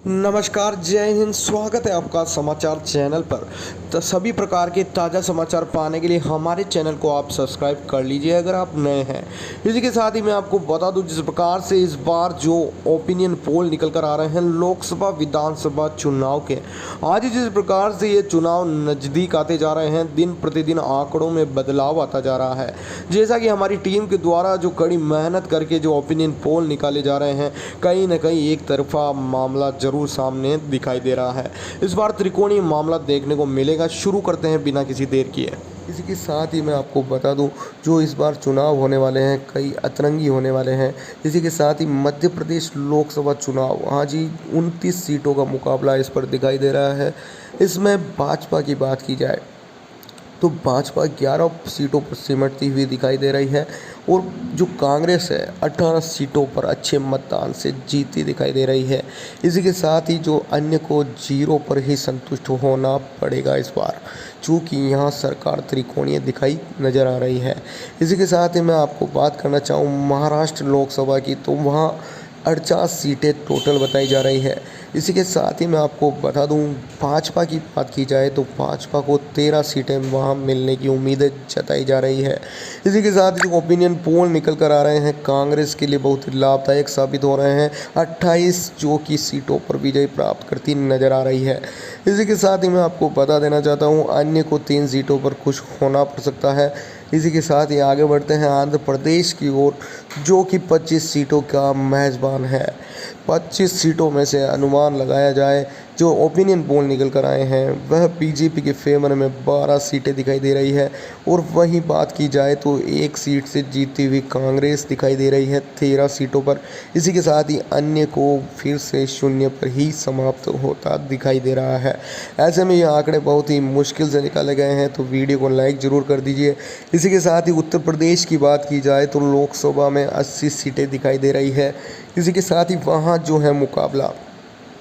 नमस्कार, जय हिंद। स्वागत है आपका समाचार चैनल पर। तो सभी प्रकार के ताज़ा समाचार पाने के लिए हमारे चैनल को आप सब्सक्राइब कर लीजिए अगर आप नए हैं। इसी के साथ ही मैं आपको बता दूं, जिस प्रकार से इस बार जो ओपिनियन पोल निकल कर आ रहे हैं लोकसभा विधानसभा चुनाव के, आज जिस प्रकार से ये चुनाव नज़दीक आते जा रहे हैं, दिन प्रतिदिन आंकड़ों में बदलाव आता जा रहा है। जैसा कि हमारी टीम के द्वारा जो कड़ी मेहनत करके जो ओपिनियन पोल निकाले जा रहे हैं, कहीं ना कहीं एक तरफा मामला जरूर सामने दिखाई दे रहा है। इस बार त्रिकोणीय मामला देखने को मिलेगा। शुरू करते हैं बिना किसी देर किए। इसी के साथ ही मैं आपको बता दूं, जो इस बार चुनाव होने वाले हैं कई अतरंगी होने वाले हैं। इसी के साथ ही मध्य प्रदेश लोकसभा चुनाव, हाँ जी, 29 सीटों का मुकाबला इस पर दिखाई दे रहा है। इसमें भाजपा की बात की जाए तो भाजपा 11 सीटों पर सिमटती हुई दिखाई दे रही है और जो कांग्रेस है 18 सीटों पर अच्छे मतदान से जीतती दिखाई दे रही है। इसी के साथ ही जो अन्य को 0 पर ही संतुष्ट होना पड़ेगा इस बार, चूँकि यहाँ सरकार त्रिकोणीय दिखाई नज़र आ रही है। इसी के साथ ही मैं आपको बात करना चाहूँ महाराष्ट्र लोकसभा की, तो वहाँ 48 सीटें टोटल बताई जा रही है। इसी के साथ ही मैं आपको बता दूं, भाजपा की बात की जाए तो भाजपा को 13 सीटें वहां मिलने की उम्मीदें जताई जा रही है। इसी के साथ ही जो ओपिनियन पोल निकल कर आ रहे हैं कांग्रेस के लिए बहुत ही लाभदायक साबित हो रहे हैं। 28 जो कि सीटों पर विजय प्राप्त करती नजर आ रही है। इसी के साथ ही मैं आपको बता देना चाहता हूँ, अन्य को 3 सीटों पर खुश होना पड़ सकता है। इसी के साथ ही आगे बढ़ते हैं आंध्र प्रदेश की ओर, जो कि 25 सीटों का मेज़बान है। 25 सीटों में से अनुमान लगाया जाए, जो ओपिनियन पोल निकल कर आए हैं वह बीजेपी के फेवर में 12 सीटें दिखाई दे रही है। और वहीं बात की जाए तो 1 सीट से जीतती हुई कांग्रेस दिखाई दे रही है 13 सीटों पर। इसी के साथ ही अन्य को फिर से 0 पर ही समाप्त होता दिखाई दे रहा है। ऐसे में ये आंकड़े बहुत ही मुश्किल से निकाले गए हैं, तो वीडियो को लाइक ज़रूर कर दीजिए। इसी के साथ ही उत्तर प्रदेश की बात की जाए तो लोकसभा में 80 सीटें दिखाई दे रही है। इसी के साथ ही वहाँ जो है मुकाबला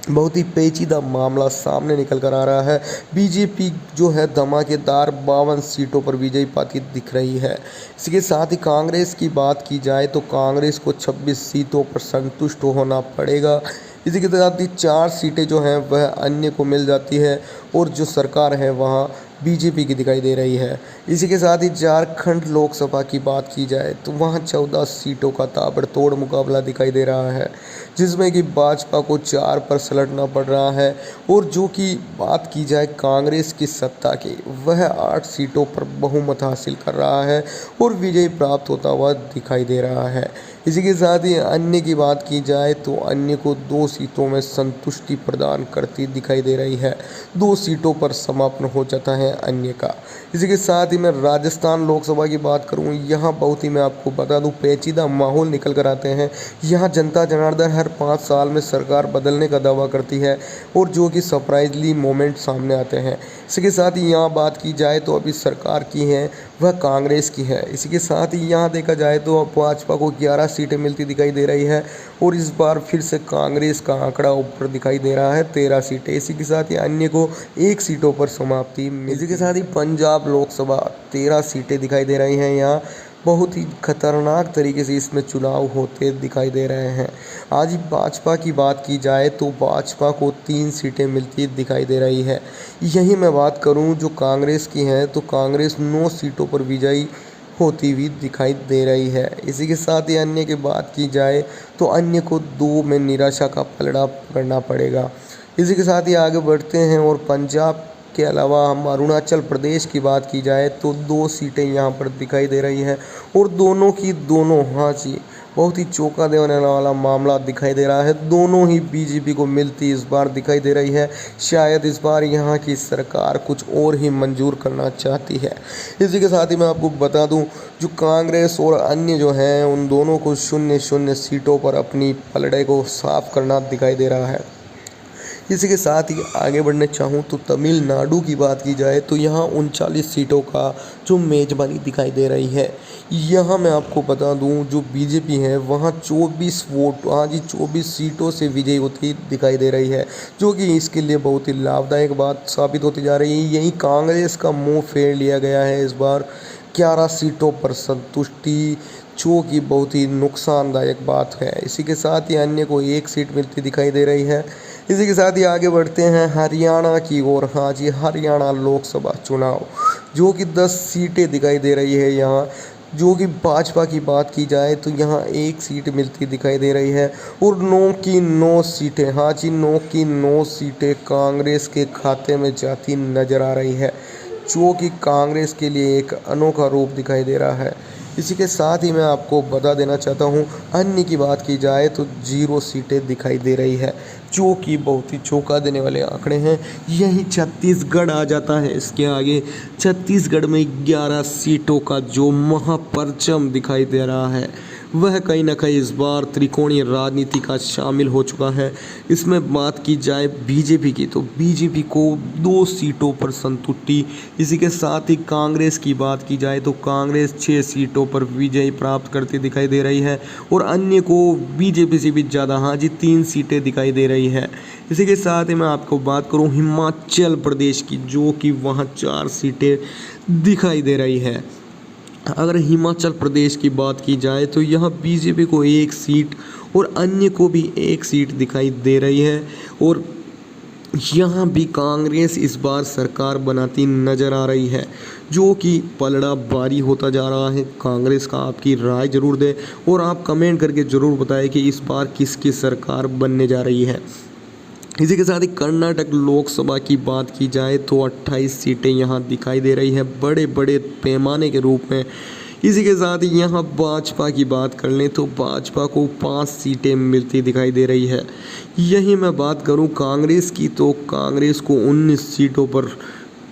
बहुत ही पेचीदा मामला सामने निकल कर आ रहा है। बीजेपी जो है धमाकेदार 52 सीटों पर विजयी पाती दिख रही है। इसके साथ ही कांग्रेस की बात की जाए तो कांग्रेस को 26 सीटों पर संतुष्ट होना पड़ेगा। इसी के साथ ही 4 सीटें जो हैं वह अन्य को मिल जाती है और जो सरकार है वहाँ बीजेपी की दिखाई दे रही है। इसी के साथ ही झारखंड लोकसभा की बात की जाए तो वहाँ 14 सीटों का ताबड़तोड़ मुकाबला दिखाई दे रहा है, जिसमें कि भाजपा को 4 पर सलटना पड़ रहा है। और जो कि बात की जाए कांग्रेस की सत्ता की, वह 8 सीटों पर बहुमत हासिल कर रहा है और विजय प्राप्त होता हुआ दिखाई दे रहा है। इसी के साथ ही अन्य की बात की जाए तो अन्य को 2 सीटों में संतुष्टि प्रदान करती दिखाई दे रही है। 2 सीटों पर समापन हो जाता है अन्य का। इसी के साथ ही मैं राजस्थान लोकसभा की बात करूं, यहाँ बहुत ही मैं आपको बता दूं पेचीदा माहौल निकल कर आते हैं। यहाँ जनता जनार्दन हर 5 साल में सरकार बदलने का दावा करती है और जो कि सरप्राइजली मोमेंट सामने आते हैं। इसी के साथ ही यहाँ बात की जाए तो अभी सरकार की है वह कांग्रेस की है। इसी के साथ ही यहाँ देखा जाए तो भाजपा को 11 सीटें मिलती दिखाई दे रही है और इस बार फिर से कांग्रेस का आंकड़ा ऊपर दिखाई दे रहा है 13 सीटें। इसी के साथ ही अन्य को 1 सीटों पर समाप्ति। इसी के साथ ही पंजाब लोकसभा 13 सीटें दिखाई दे रही हैं। यहाँ बहुत ही खतरनाक तरीके से इसमें चुनाव होते दिखाई दे रहे हैं। आज ही भाजपा की बात की जाए तो भाजपा को 3 सीटें मिलती दिखाई दे रही है। यही मैं बात करूं जो कांग्रेस की है तो कांग्रेस 9 सीटों पर विजयी होती हुई दिखाई दे रही है। इसी के साथ ही अन्य की बात की जाए तो अन्य को 2 में निराशा का पलड़ा पकड़ना पड़ेगा। इसी के साथ ही आगे बढ़ते हैं और पंजाब के अलावा हम अरुणाचल प्रदेश की बात की जाए तो 2 सीटें यहाँ पर दिखाई दे रही हैं और दोनों की दोनों, हाँ जी, बहुत ही चौंका देने वाला मामला दिखाई दे रहा है। दोनों ही बीजेपी को मिलती इस बार दिखाई दे रही है। शायद इस बार यहाँ की सरकार कुछ और ही मंजूर करना चाहती है। इसी के साथ ही मैं आपको बता दूं, जो कांग्रेस और अन्य जो हैं उन दोनों को 0-0 सीटों पर अपनी पलड़े को साफ करना दिखाई दे रहा है। इसी के साथ ही आगे बढ़ने चाहूँ तो तमिलनाडु की बात की जाए तो यहाँ 39 सीटों का जो मेज़बानी दिखाई दे रही है। यहाँ मैं आपको बता दूँ जो बीजेपी है वहाँ 24 वोट, हाँ जी, 24 सीटों से विजयी होती दिखाई दे रही है, जो कि इसके लिए बहुत ही लाभदायक बात साबित होती जा रही है। यही कांग्रेस का मुँह फेर लिया गया है इस बार 11 सीटों पर संतुष्टि, जो कि बहुत ही नुकसानदायक बात है। इसी के साथ ही अन्य को 1 सीट मिलती दिखाई दे रही है। इसी के साथ ही आगे बढ़ते हैं हरियाणा की ओर। हाँ जी, हरियाणा लोकसभा चुनाव जो कि 10 सीटें दिखाई दे रही है यहाँ। जो कि भाजपा की बात की जाए तो यहाँ 1 सीट मिलती दिखाई दे रही है और 9 की 9 सीटें, हाँ जी 9 की 9 सीटें कांग्रेस के खाते में जाती नज़र आ रही है, जो कि कांग्रेस के लिए एक अनोखा रूप दिखाई दे रहा है। इसी के साथ ही मैं आपको बता देना चाहता हूँ, अन्य की बात की जाए तो 0 सीटें दिखाई दे रही है, जो कि बहुत ही चौंका देने वाले आंकड़े हैं। यही छत्तीसगढ़ आ जाता है इसके आगे। छत्तीसगढ़ में 11 सीटों का जो महापरचम दिखाई दे रहा है, वह कहीं ना कहीं इस बार त्रिकोणीय राजनीति का शामिल हो चुका है। इसमें बात की जाए बीजेपी की तो बीजेपी को 2 सीटों पर संतुष्टि। इसी के साथ ही कांग्रेस की बात की जाए तो कांग्रेस 6 सीटों पर विजय प्राप्त करती दिखाई दे रही है और अन्य को बीजेपी से भी ज़्यादा, हाँ जी 3 सीटें दिखाई दे रही है। इसी के साथ ही मैं आपको बात करूं हिमाचल प्रदेश की, जो कि वहाँ 4 सीटें दिखाई दे रही है। अगर हिमाचल प्रदेश की बात की जाए तो यहाँ बीजेपी को 1 सीट और अन्य को भी 1 सीट दिखाई दे रही है और यहाँ भी कांग्रेस इस बार सरकार बनाती नज़र आ रही है, जो कि पलड़ा भारी होता जा रहा है कांग्रेस का। आपकी राय जरूर दें और आप कमेंट करके ज़रूर बताएं कि इस बार किसकी सरकार बनने जा रही है। इसी के साथ ही कर्नाटक लोकसभा की बात की जाए तो 28 सीटें यहाँ दिखाई दे रही है बड़े बड़े पैमाने के रूप में। इसी के साथ ही यहाँ भाजपा की बात कर लें तो भाजपा को 5 सीटें मिलती दिखाई दे रही है। यही मैं बात करूँ कांग्रेस की तो कांग्रेस को 19 सीटों पर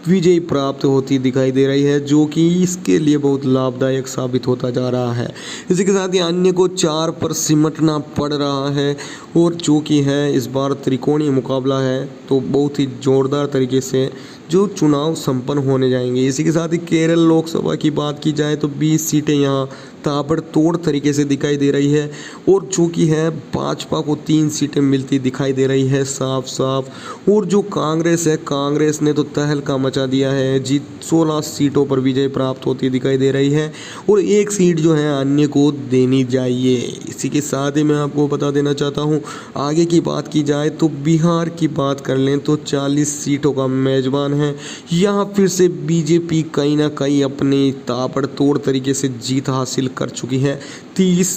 विजय प्राप्त होती दिखाई दे रही है, जो कि इसके लिए बहुत लाभदायक साबित होता जा रहा है। इसी के साथ ही अन्य को 4 पर सिमटना पड़ रहा है और जो कि है इस बार त्रिकोणीय मुकाबला है, तो बहुत ही जोरदार तरीके से जो चुनाव संपन्न होने जाएंगे। इसी के साथ ही केरल लोकसभा की बात की जाए तो 20 सीटें यहाँ ताबड़तोड़ तरीके से दिखाई दे रही है और जो कि है भाजपा को 3 सीटें मिलती दिखाई दे रही है साफ साफ। और जो कांग्रेस है, कांग्रेस ने तो तहलका मचा दिया है, जीत 16 सीटों पर विजय प्राप्त होती दिखाई दे रही है और 1 सीट जो है अन्य को देनी चाहिए। इसी के साथ ही मैं आपको बता देना चाहता हूँ, आगे की बात की जाए तो बिहार की बात कर लें तो 40 सीटों का मेजबान है। यहाँ फिर से बीजेपी कहीं ना कहीं अपनी ताबड़तोड़ तरीके से जीत हासिल कर चुकी है। 30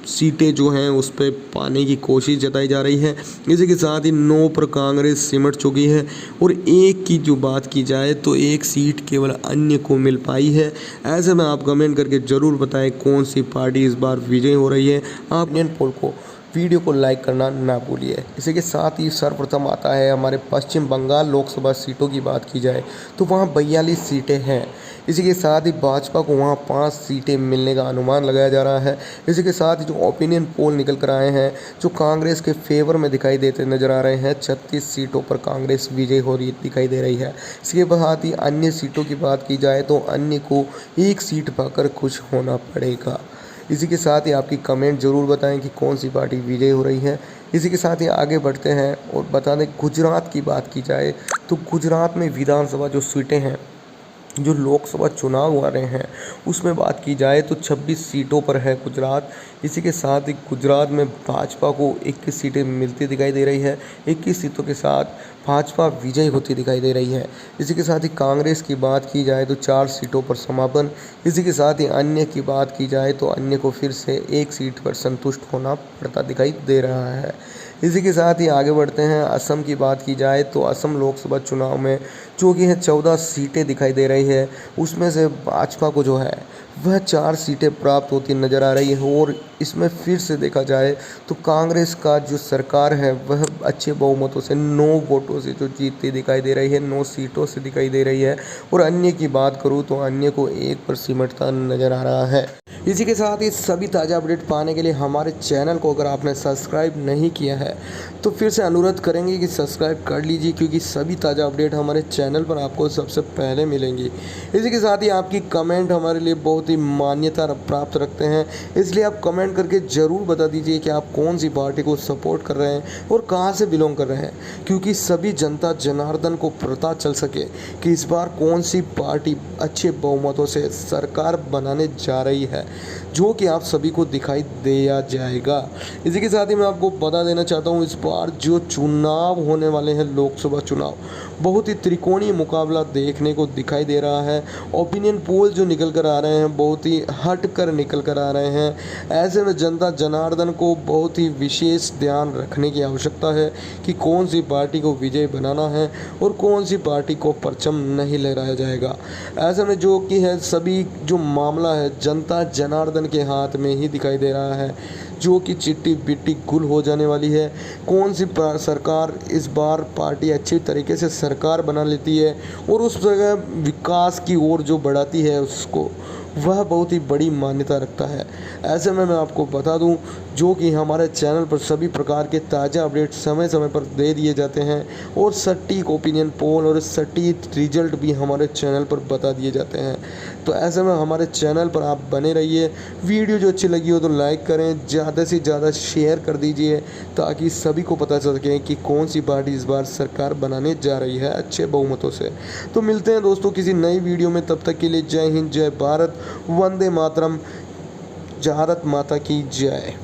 सीटें जो हैं उस पर पाने की कोशिश जताई जा रही है। इसी के साथ ही 9 पर कांग्रेस सिमट चुकी है और 1 की जो बात की जाए तो 1 सीट केवल अन्य को मिल पाई है। ऐसे में आप कमेंट करके ज़रूर बताएं कौन सी पार्टी इस बार विजय हो रही है। आप इंडियन पोल को वीडियो को लाइक करना ना भूलिए। इसी के साथ ही सर्वप्रथम आता है हमारे पश्चिम बंगाल लोकसभा सीटों की बात की जाए तो वहाँ 42 सीटें हैं। इसी के साथ ही भाजपा को वहाँ 5 सीटें मिलने का अनुमान लगाया जा रहा है। इसी के साथ ही जो ओपिनियन पोल निकल कर आए हैं जो कांग्रेस के फेवर में दिखाई देते नजर आ रहे हैं, 36 सीटों पर कांग्रेस विजय हो रही दिखाई दे रही है। इसके साथ ही अन्य सीटों की बात की जाए तो अन्य को 1 सीट पाकर खुश होना पड़ेगा। इसी के साथ ही आपकी कमेंट ज़रूर बताएं कि कौन सी पार्टी विजय हो रही है। इसी के साथ ही आगे बढ़ते हैं और बता दें गुजरात की बात की जाए तो गुजरात में विधानसभा जो सीटें हैं, जो लोकसभा चुनाव आ रहे हैं, उसमें बात की जाए तो 26 सीटों पर है गुजरात। इसी के साथ ही गुजरात में भाजपा को 21 सीटें मिलती दिखाई दे रही है। 21 सीटों के साथ भाजपा विजय होती दिखाई दे रही है। इसी के साथ ही कांग्रेस की बात की जाए तो 4 सीटों पर समापन। इसी के साथ ही अन्य की बात की जाए तो अन्य को फिर से 1 सीट पर संतुष्ट होना पड़ता दिखाई दे रहा है। इसी के साथ ही आगे बढ़ते हैं, असम की बात की जाए तो असम लोकसभा चुनाव में जो कि है 14 सीटें दिखाई दे रही है, उसमें से भाजपा को जो है वह 4 सीटें प्राप्त होती नज़र आ रही है और इसमें फिर से देखा जाए तो कांग्रेस का जो सरकार है वह अच्छे बहुमतों से 9 वोटों से जो जीतती दिखाई दे रही है, 9 सीटों से दिखाई दे रही है। और अन्य की बात करूँ तो अन्य को 1 पर सिमटता नज़र आ रहा है। इसी के साथ ही सभी ताज़ा अपडेट पाने के लिए हमारे चैनल को अगर आपने सब्सक्राइब नहीं किया है तो फिर से अनुरोध करेंगे कि सब्सक्राइब कर लीजिए, क्योंकि सभी ताज़ा अपडेट हमारे चैनल पर आपको सबसे पहले मिलेंगी। इसी के साथ ही आपकी कमेंट हमारे लिए बहुत ही मान्यता प्राप्त रखते हैं, इसलिए आप कमेंट करके ज़रूर बता दीजिए कि आप कौन सी पार्टी को सपोर्ट कर रहे हैं और कहाँ से बिलोंग कर रहे हैं, क्योंकि सभी जनता जनार्दन को पता चल सके कि इस बार कौन सी पार्टी अच्छे बहुमतों से सरकार बनाने जा रही है। जो कि आप सभी को दिखाई दिया जाएगा। इसी के साथ ही मैं आपको बता देना चाहता हूँ, इस बार जो चुनाव होने वाले हैं, लोकसभा चुनाव, बहुत ही त्रिकोणीय मुकाबला देखने को दिखाई दे रहा है। ओपिनियन पोल जो निकल कर आ रहे हैं बहुत ही हट कर निकल कर आ रहे हैं। ऐसे में जनता जनार्दन को बहुत ही विशेष ध्यान रखने की आवश्यकता है कि कौन सी पार्टी को विजय बनाना है और कौन सी पार्टी को परचम नहीं लहराया जाएगा। ऐसे में जो कि है सभी जो मामला है जनता जनार्दन के हाथ में ही दिखाई दे रहा है, जो कि चिट्टी बिट्टी गुल हो जाने वाली है। कौन सी सरकार इस बार पार्टी अच्छी तरीके से सरकार बना लेती है और उस जगह विकास की ओर जो बढ़ाती है उसको, वह बहुत ही बड़ी मान्यता रखता है। ऐसे में मैं आपको बता दूं, जो कि हमारे चैनल पर सभी प्रकार के ताज़ा अपडेट समय समय पर दे दिए जाते हैं और सटीक ओपिनियन पोल और सटीक रिजल्ट भी हमारे चैनल पर बता दिए जाते हैं। तो ऐसे में हमारे चैनल पर आप बने रहिए। वीडियो जो अच्छी लगी हो तो लाइक करें, ज़्यादा से ज़्यादा शेयर कर दीजिए ताकि सभी को पता चल सके कि कौन सी पार्टी इस बार सरकार बनाने जा रही है अच्छे बहुमतों से। तो मिलते हैं दोस्तों किसी नई वीडियो में, तब तक के लिए जय हिंद, जय भारत, वंदे मातरम, भारत माता की जय।